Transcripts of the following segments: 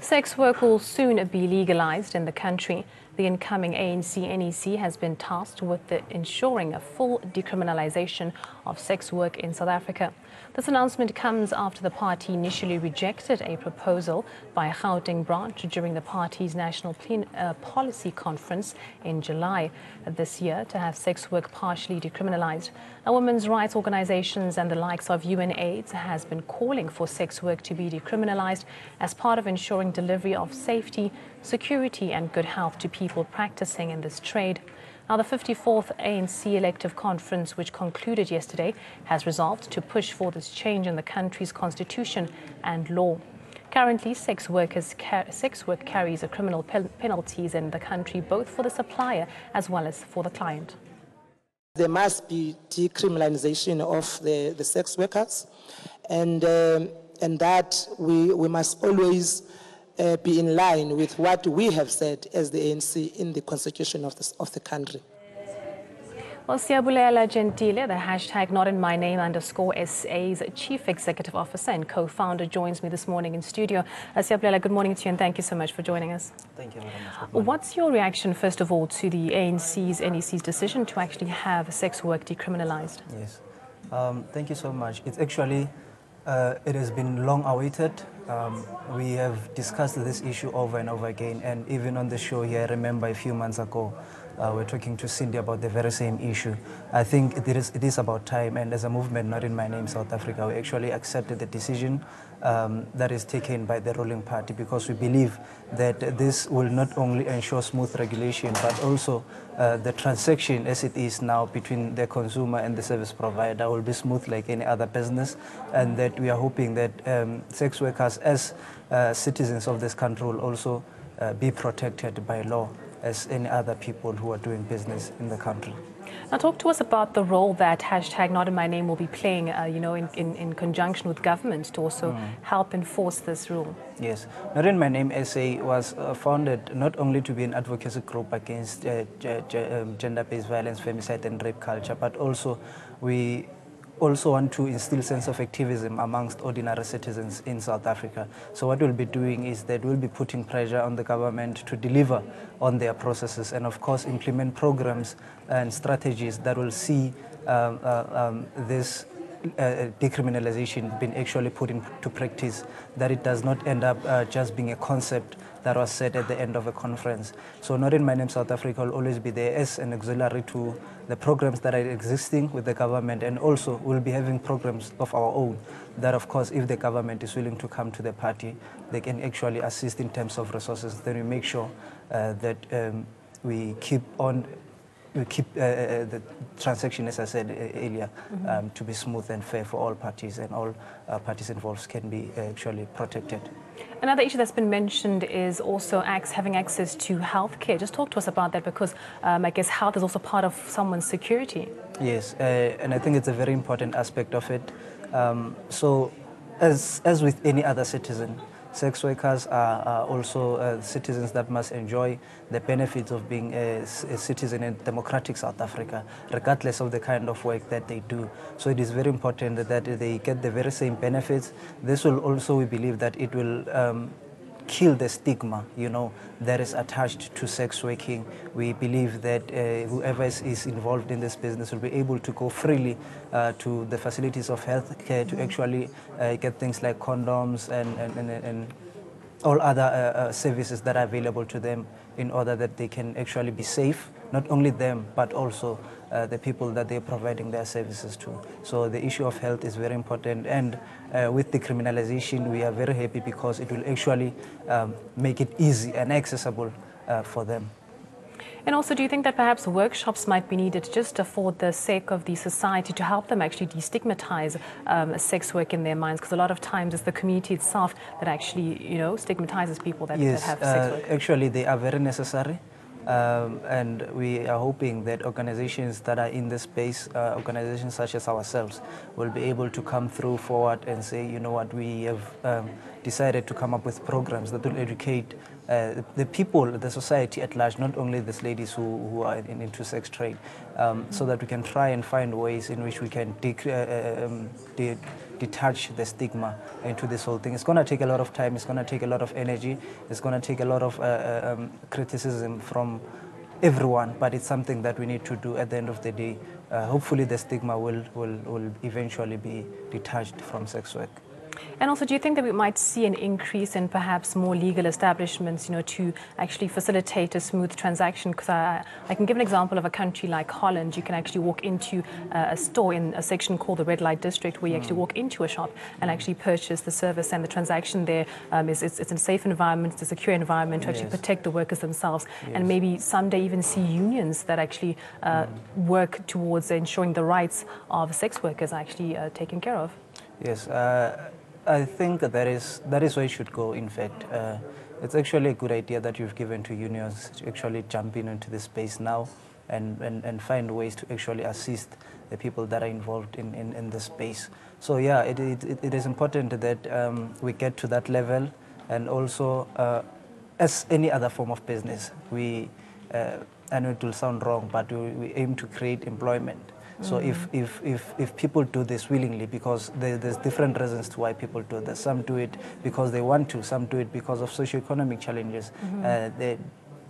Sex work will soon be legalized in the country. The incoming ANC-NEC has been tasked with ensuring a full decriminalization of sex work in South Africa. This announcement comes after the party initially rejected a proposal by a Gauteng branch during the party's national policy conference in July this year to have sex work partially decriminalized. Now, women's rights organizations and the likes of UNAIDS has been calling for sex work to be decriminalized as part of ensuring delivery of safety, security and good health to people practicing in this trade. Now, the 54th ANC elective conference, which concluded yesterday, has resolved to push for this change in the country's constitution and law. Currently, sex work carries a criminal penalties in the country, both for the supplier as well as for the client. There must be decriminalization of the sex workers, and that we must always be in line with what we have said as the ANC in the constitution of the country. Well, Siyabulela Gentile, the hashtag #NotInMyName_SA's Chief Executive Officer and co-founder, joins me this morning in studio. Siyabulela, good morning to you and thank you so much for joining us. Thank you very much. What's your reaction, first of all, to the NEC's decision to actually have sex work decriminalized? Yes, thank you so much. It's actually, it has been long awaited. We have discussed this issue over and over again, and even on the show here, I remember a few months ago, we're talking to Cindy about the very same issue. I think it is about time, and as a movement, Not in My Name South Africa, we actually accepted the decision that is taken by the ruling party, because we believe that this will not only ensure smooth regulation, but also the transaction as it is now between the consumer and the service provider will be smooth like any other business, and that we are hoping that sex workers as citizens of this country will also be protected by law as any other people who are doing business in the country. Now, talk to us about the role that hashtag Not in My Name will be playing, in conjunction with government to also help enforce this rule. Yes, Not in My Name SA was founded not only to be an advocacy group against gender-based violence, femicide and rape culture, but also we also want to instill sense of activism amongst ordinary citizens in South Africa. So what we'll be doing is that we'll be putting pressure on the government to deliver on their processes and of course implement programs and strategies that will see this decriminalization being actually put into practice, that it does not end up just being a concept that was said at the end of a conference. So Not in My Name South Africa will always be there as an auxiliary to the programs that are existing with the government, and also we'll be having programs of our own that of course if the government is willing to come to the party, they can actually assist in terms of resources. Then we make sure that we keep the transaction, as I said earlier, to be smooth and fair for all parties, and all parties involved can be actually protected. Another issue that's been mentioned is also having access to healthcare. Just talk to us about that, because I guess health is also part of someone's security. Yes, and I think it's a very important aspect of it. So as with any other citizen, sex workers are also citizens that must enjoy the benefits of being a citizen in democratic South Africa, regardless of the kind of work that they do. So it is very important that they get the very same benefits. This will also, we believe, that it will kill the stigma, that is attached to sex working. We believe that whoever is involved in this business will be able to go freely to the facilities of healthcare to actually get things like condoms and all other services that are available to them, in order that they can actually be safe, not only them, but also the people that they're providing their services to. So the issue of health is very important, and with decriminalization, we are very happy because it will actually make it easy and accessible for them. And also, do you think that perhaps workshops might be needed just for the sake of the society to help them actually destigmatize sex work in their minds? Because a lot of times it's the community itself that actually, stigmatizes people that have sex work. Actually, they are very necessary. And we are hoping that organizations that are in this space, organizations such as ourselves, will be able to come through forward and say, you know what, we have decided to come up with programs that will educate the people, the society at large, not only these ladies who are into sex trade, so that we can try and find ways in which we can detach the stigma into this whole thing. It's going to take a lot of time, it's going to take a lot of energy, it's going to take a lot of criticism from everyone, but it's something that we need to do at the end of the day. Hopefully the stigma will eventually be detached from sex work. And also, do you think that we might see an increase in perhaps more legal establishments, to actually facilitate a smooth transaction? Because I can give an example of a country like Holland. You can actually walk into a store in a section called the red light district, where you actually walk into a shop and actually purchase the service, and the transaction there it's a safe environment, it's a secure environment to actually protect the workers themselves, and maybe someday even see unions that actually work towards ensuring the rights of sex workers are actually taken care of. Yes. I think that is where it should go, in fact. It's actually a good idea that you've given to unions to actually jump into this space now and find ways to actually assist the people that are involved in this space. So yeah, it is important that we get to that level, and also as any other form of business, I know it will sound wrong, but we aim to create employment. So if people do this willingly, because there's different reasons to why people do this. Some do it because they want to, some do it because of socioeconomic challenges.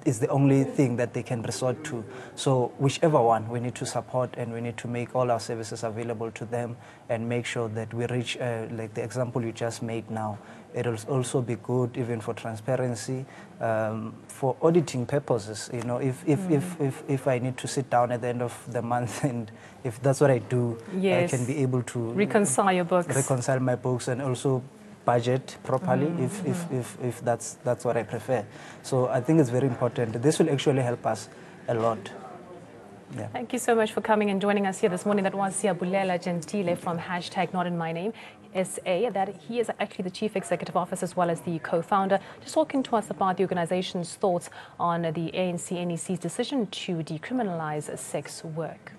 Is the only thing that they can resort to. So whichever one, we need to support, and we need to make all our services available to them, and make sure that we reach, like the example you just made now. It will also be good even for transparency, for auditing purposes. If I need to sit down at the end of the month, and if that's what I do, I can be able to reconcile your books, reconcile my books, and also budget properly if that's what I prefer. So I think it's very important. This will actually help us a lot. Yeah. Thank you so much for coming and joining us here this morning. That was Siyabulela Gentile from #NotInMyName SA. That he is actually the Chief Executive Officer as well as the co-founder, just talking to us about the organization's thoughts on the ANC NEC's decision to decriminalize sex work.